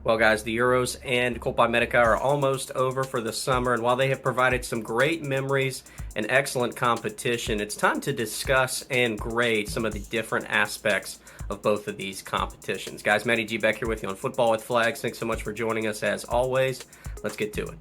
Well, guys, the Euros and Copa America are almost over for the summer, and while they have provided some great memories and excellent competition, it's time to discuss and grade some of the different aspects of both of these competitions. Guys, Matty G back here with you on Football with Flags. Thanks so much for joining us as always. Let's get to it.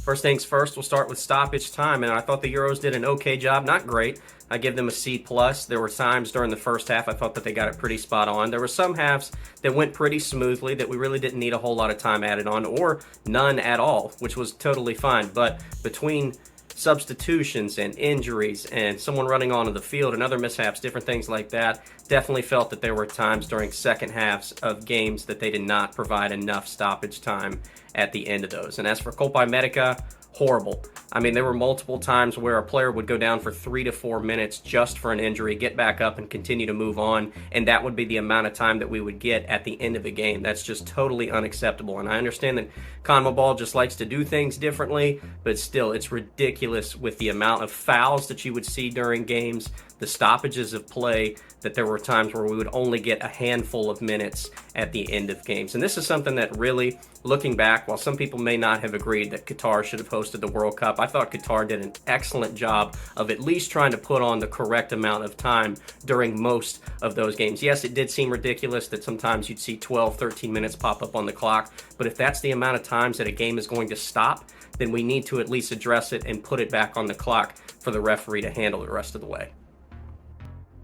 First things first, we'll start with stoppage time, and I thought the Euros did an okay job, not great. I give them a C+. There were times during the first half I thought that they got it pretty spot on. There were some halves that went pretty smoothly that we really didn't need a whole lot of time added on, or none at all, which was totally fine. But between substitutions and injuries and someone running onto the field and other mishaps, different things like that, definitely felt that there were times during second halves of games that they did not provide enough stoppage time at the end of those. And as for Copa America, horrible. I mean, there were multiple times where a player would go down for 3 to 4 minutes just for an injury, get back up and continue to move on, and that would be the amount of time that we would get at the end of a game. That's just totally unacceptable. And I understand that CONMEBOL just likes to do things differently, but still, it's ridiculous with the amount of fouls that you would see during games, the stoppages of play, that there were times where we would only get a handful of minutes at the end of games. And this is something that really, looking back, while some people may not have agreed that Qatar should have hosted the World Cup, I thought Qatar did an excellent job of at least trying to put on the correct amount of time during most of those games. Yes, it did seem ridiculous that sometimes you'd see 12, 13 minutes pop up on the clock, but if that's the amount of times that a game is going to stop, then we need to at least address it and put it back on the clock for the referee to handle the rest of the way.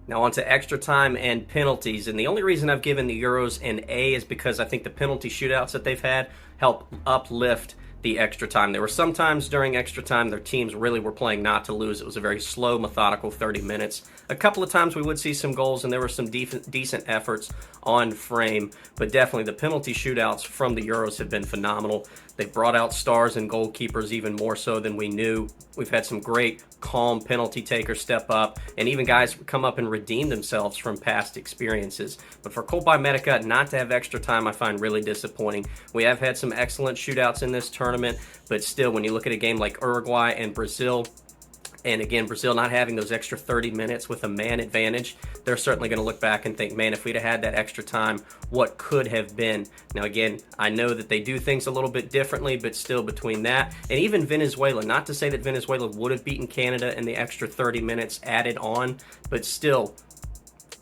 Now on to extra time and penalties, and the only reason I've given the Euros an A is because I think the penalty shootouts that they've had help uplift the extra time. There were some times during extra time their teams really were playing not to lose. It was a very slow, methodical 30 minutes. A couple of times we would see some goals, and there were some decent efforts on frame, but definitely the penalty shootouts from the Euros have been phenomenal. They've brought out stars and goalkeepers even more so than we knew. We've had some great, calm penalty takers step up, and even guys come up and redeem themselves from past experiences. But for Copa America not to have extra time, I find really disappointing. We have had some excellent shootouts in this tournament, but still, when you look at a game like Uruguay and Brazil, and again, Brazil not having those extra 30 minutes with a man advantage, they're certainly going to look back and think, man, if we'd have had that extra time, what could have been? Now, again, I know that they do things a little bit differently, but still between that, and even Venezuela, not to say that Venezuela would have beaten Canada in the extra 30 minutes added on, but still,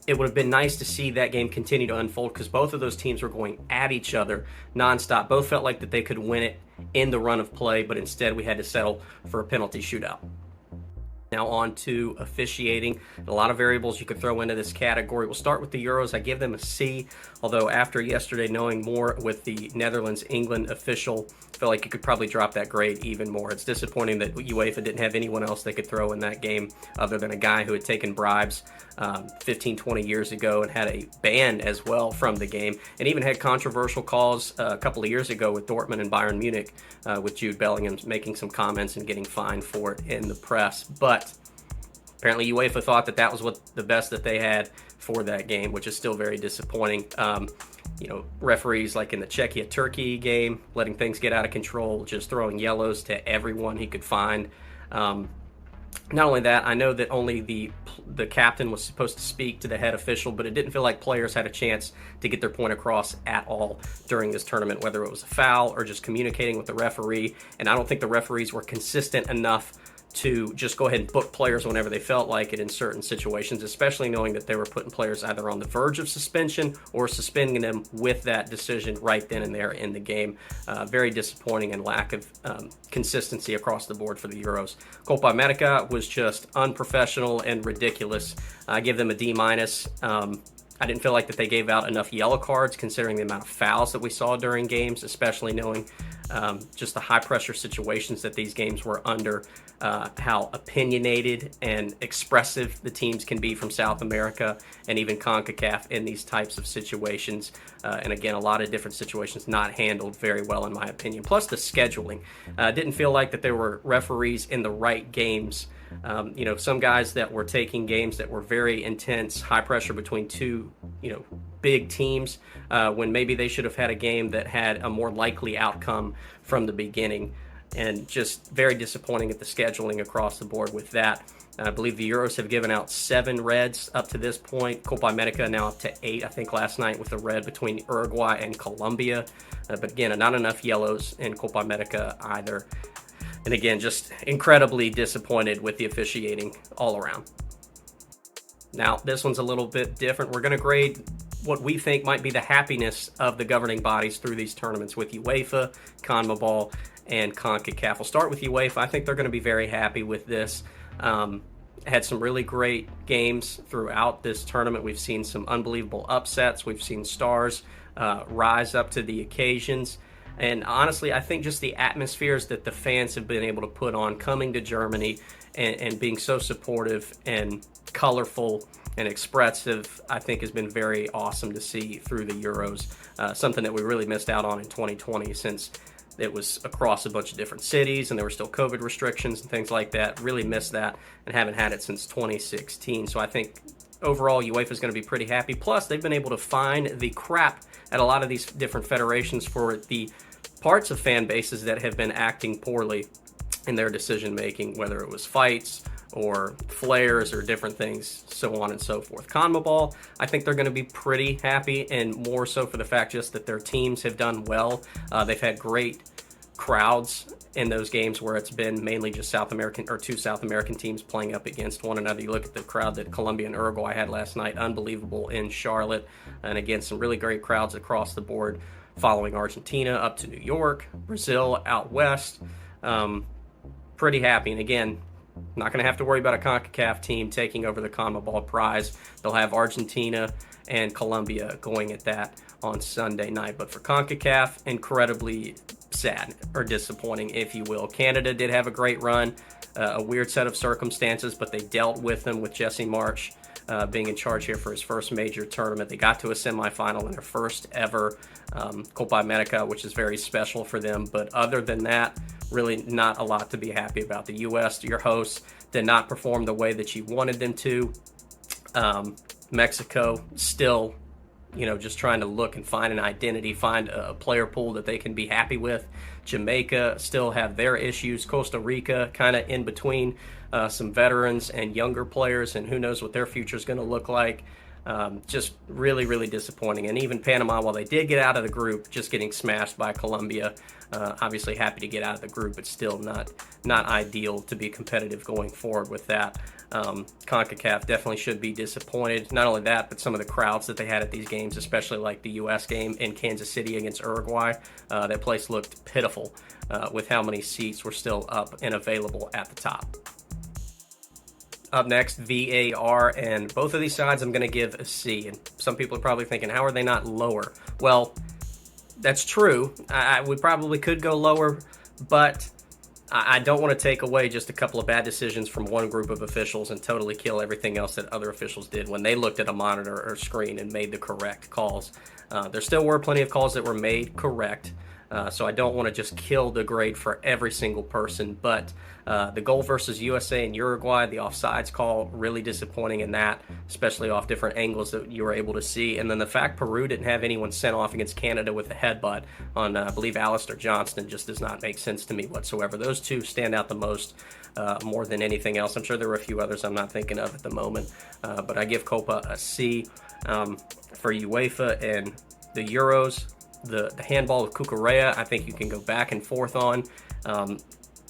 it would have been nice to see that game continue to unfold because both of those teams were going at each other nonstop. Both felt like that they could win it in the run of play, but instead we had to settle for a penalty shootout. Now on to officiating. A lot of variables you could throw into this category. We'll start with the Euros. I give them a C, although after yesterday knowing more with the Netherlands-England official, I feel like you could probably drop that grade even more. It's disappointing that UEFA didn't have anyone else they could throw in that game other than a guy who had taken bribes 15, 20 years ago and had a ban as well from the game, and even had controversial calls a couple of years ago with Dortmund and Bayern Munich with Jude Bellingham making some comments and getting fined for it in the press. But apparently UEFA thought that that was what the best that they had for that game, which is still very disappointing. Referees like in the Czechia-Turkey game, letting things get out of control, just throwing yellows to everyone he could find. Not only that, I know that only the captain was supposed to speak to the head official, but it didn't feel like players had a chance to get their point across at all during this tournament, whether it was a foul or just communicating with the referee. And I don't think the referees were consistent enough to just go ahead and book players whenever they felt like it in certain situations, especially knowing that they were putting players either on the verge of suspension or suspending them with that decision right then and there in the game. Very disappointing and lack of consistency across the board for the Euros. Copa America was just unprofessional and ridiculous. I give them a D-. I didn't feel like that they gave out enough yellow cards considering the amount of fouls that we saw during games, especially knowing just the high-pressure situations that these games were under, how opinionated and expressive the teams can be from South America and even CONCACAF in these types of situations. And again, a lot of different situations not handled very well, in my opinion. Plus the scheduling. Didn't feel like that there were referees in the right games. Some guys that were taking games that were very intense, high pressure between two, big teams, when maybe they should have had a game that had a more likely outcome from the beginning. And just very disappointing at the scheduling across the board with that. I believe the Euros have given out 7 reds up to this point. Copa America now up to 8, I think, last night with the red between Uruguay and Colombia. But again, not enough yellows in Copa America either. And again, just incredibly disappointed with the officiating all around. Now, this one's a little bit different. We're going to grade what we think might be the happiness of the governing bodies through these tournaments with UEFA, CONMEBOL, and CONCACAF. We'll start with UEFA. I think they're going to be very happy with this. Had some really great games throughout this tournament. We've seen some unbelievable upsets. We've seen stars rise up to the occasions. And honestly, I think just the atmospheres that the fans have been able to put on coming to Germany and being so supportive and colorful and expressive, I think has been very awesome to see through the Euros. Something that we really missed out on in 2020 since it was across a bunch of different cities and there were still COVID restrictions and things like that. Really missed that and haven't had it since 2016. So I think overall UEFA is going to be pretty happy. Plus, they've been able to find the crap at a lot of these different federations for the parts of fan bases that have been acting poorly in their decision making, whether it was fights or flares or different things, so on and so forth. CONMEBOL, I think they're going to be pretty happy, and more so for the fact just that their teams have done well. They've had great crowds in those games where it's been mainly just South American or 2 South American teams playing up against one another. You look at the crowd that Colombia and Uruguay had last night, unbelievable in Charlotte, and again, some really great crowds across the board following Argentina up to New York, Brazil out west. Pretty happy, and again, not going to have to worry about a CONCACAF team taking over the CONMEBOL prize. They'll have Argentina and Colombia going at that on Sunday night. But for CONCACAF, incredibly sad or disappointing, if you will. Canada did have a great run, a weird set of circumstances, but they dealt with them with Jesse Marsch being in charge here for his first major tournament. They got to a semifinal in their first ever Copa America, which is very special for them. But other than that, really not a lot to be happy about. The U.S., your hosts, did not perform the way that you wanted them to. Mexico still, just trying to look and find an identity, find a player pool that they can be happy with. Jamaica still have their issues. Costa Rica kind of in between some veterans and younger players, and who knows what their future is going to look like. Just really, really disappointing. And even Panama, while they did get out of the group, just getting smashed by Colombia. Obviously happy to get out of the group, but still not ideal to be competitive going forward with that. CONCACAF definitely should be disappointed. Not only that, but some of the crowds that they had at these games, especially like the U.S. game in Kansas City against Uruguay, that place looked pitiful with how many seats were still up and available at the top. Up next, VAR, and both of these sides I'm going to give a C. And some people are probably thinking, how are they not lower? Well, that's true. We probably could go lower, but I don't want to take away just a couple of bad decisions from one group of officials and totally kill everything else that other officials did when they looked at a monitor or screen and made the correct calls. There still were plenty of calls that were made correct. So I don't want to just kill the grade for every single person, but the goal versus USA and Uruguay, the offsides call, really disappointing in that, especially off different angles that you were able to see. And then the fact Peru didn't have anyone sent off against Canada with a headbutt on, I believe, Alistair Johnston just does not make sense to me whatsoever. Those two stand out the most, more than anything else. I'm sure there were a few others I'm not thinking of at the moment, but I give Copa a C. For UEFA and the Euros, the handball with Cucurella, I think you can go back and forth on.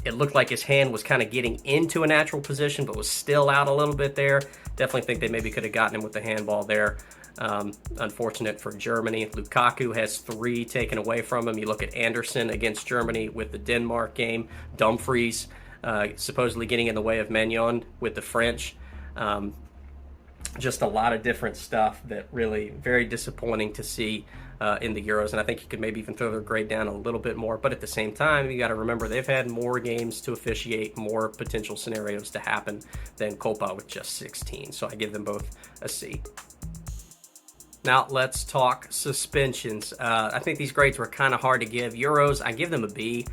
It looked like his hand was kind of getting into a natural position, but was still out a little bit there. Definitely think they maybe could have gotten him with the handball there. Unfortunate for Germany. Lukaku has 3 taken away from him. You look at Anderson against Germany with the Denmark game. Dumfries supposedly getting in the way of Maignan with the French. Just a lot of different stuff that really very disappointing to see in the Euros, and I think you could maybe even throw their grade down a little bit more. But at the same time, you got to remember they've had more games to officiate, more potential scenarios to happen than Copa with just 16. So I give them both a C. Now let's talk suspensions. I think these grades were kind of hard to give. Euros, I give them a B.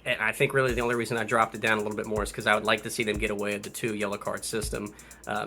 And I think really the only reason I dropped it down a little bit more is because I would like to see them get away with the 2 yellow card system.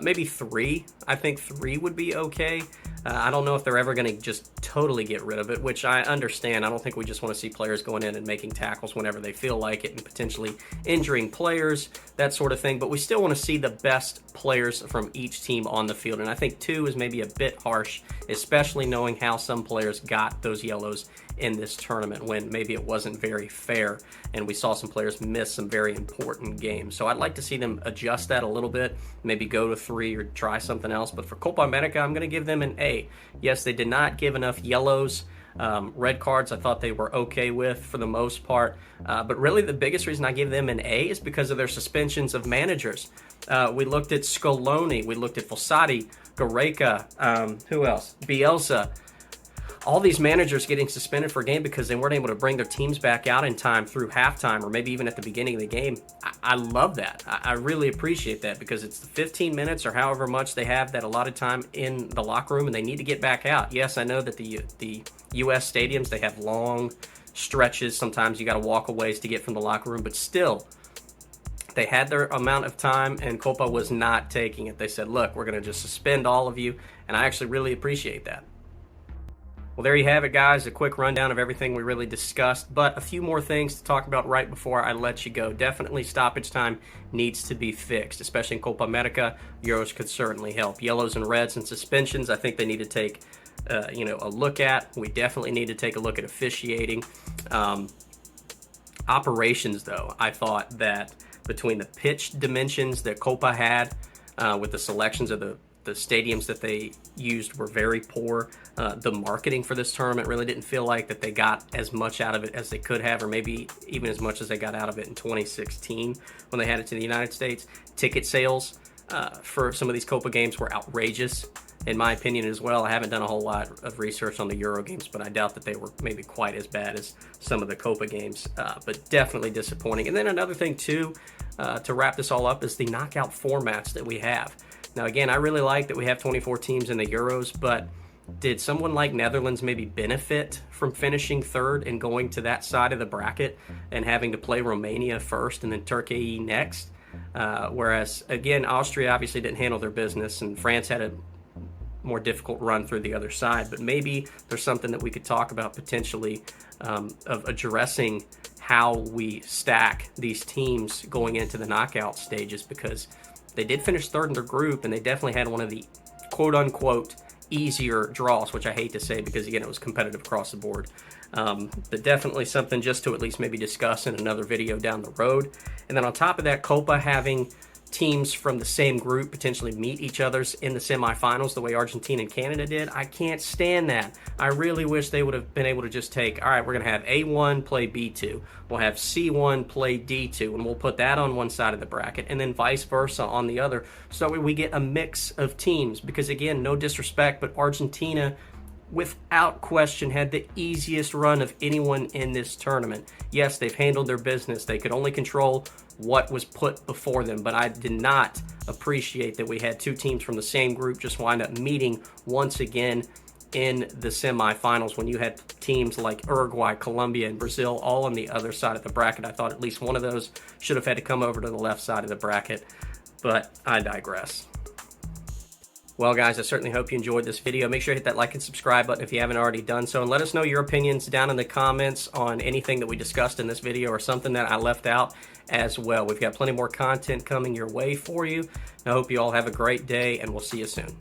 Maybe 3. I think 3 would be okay. I don't know if they're ever going to just totally get rid of it, which I understand. I don't think we just want to see players going in and making tackles whenever they feel like it and potentially injuring players, that sort of thing. But we still want to see the best players from each team on the field. And I think 2 is maybe a bit harsh, especially knowing how some players got those yellows in this tournament when maybe it wasn't very fair and we saw some players miss some very important games. So I'd like to see them adjust that a little bit, maybe go to 3 or try something else. But for Copa America, I'm going to give them an A. Yes, they did not give enough yellows. Red cards I thought they were okay with for the most part. But really the biggest reason I give them an A is because of their suspensions of managers. We looked at Scaloni, we looked at Fossati, Gareca, who else? Bielsa. All these managers getting suspended for a game because they weren't able to bring their teams back out in time through halftime or maybe even at the beginning of the game. I love that. I really appreciate that because it's the 15 minutes or however much they have that a lot of time in the locker room and they need to get back out. Yes, I know that the U.S. stadiums, they have long stretches. Sometimes you got to walk a ways to get from the locker room, but still, they had their amount of time and Copa was not taking it. They said, look, we're going to just suspend all of you, and I actually really appreciate that. Well, there you have it, guys. A quick rundown of everything we really discussed, but a few more things to talk about right before I let you go. Definitely stoppage time needs to be fixed, especially in Copa America. Euros could certainly help. Yellows and reds and suspensions, I think they need to take a look at. We definitely need to take a look at officiating. Operations, though, I thought that between the pitch dimensions that Copa had with the selections of the stadiums that they used were very poor. The marketing for this tournament really didn't feel like that they got as much out of it as they could have, or maybe even as much as they got out of it in 2016 when they had it to the United States. Ticket sales for some of these Copa games were outrageous, in my opinion, as well. I haven't done a whole lot of research on the Euro games, but I doubt that they were maybe quite as bad as some of the Copa games, but definitely disappointing. And then another thing, too, to wrap this all up is the knockout formats that we have. Now, again, I really like that we have 24 teams in the Euros, but did someone like Netherlands maybe benefit from finishing third and going to that side of the bracket and having to play Romania first and then Turkey next? Whereas, again, Austria obviously didn't handle their business, and France had a more difficult run through the other side. But maybe there's something that we could talk about potentially of addressing how we stack these teams going into the knockout stages, because they did finish third in their group, and they definitely had one of the quote-unquote easier draws, which I hate to say because, again, it was competitive across the board. But definitely something just to at least maybe discuss in another video down the road. And then on top of that, Copa having teams from the same group potentially meet each other's in the semifinals the way Argentina and Canada did. I can't stand that. I really wish they would have been able to just take, all right, we're going to have A1 play B2. We'll have C1 play D2, and we'll put that on one side of the bracket, and then vice versa on the other, so that we get a mix of teams. Because, again, no disrespect, but Argentina, without question, had the easiest run of anyone in this tournament. Yes, they've handled their business. They could only control what was put before them, but I did not appreciate that we had 2 teams from the same group just wind up meeting once again in the semifinals when you had teams like Uruguay, Colombia, and Brazil all on the other side of the bracket. I thought at least one of those should have had to come over to the left side of the bracket, but I digress. Well, guys, I certainly hope you enjoyed this video. Make sure to hit that like and subscribe button if you haven't already done so, and let us know your opinions down in the comments on anything that we discussed in this video or something that I left out as well. We've got plenty more content coming your way for you. I hope you all have a great day, and we'll see you soon.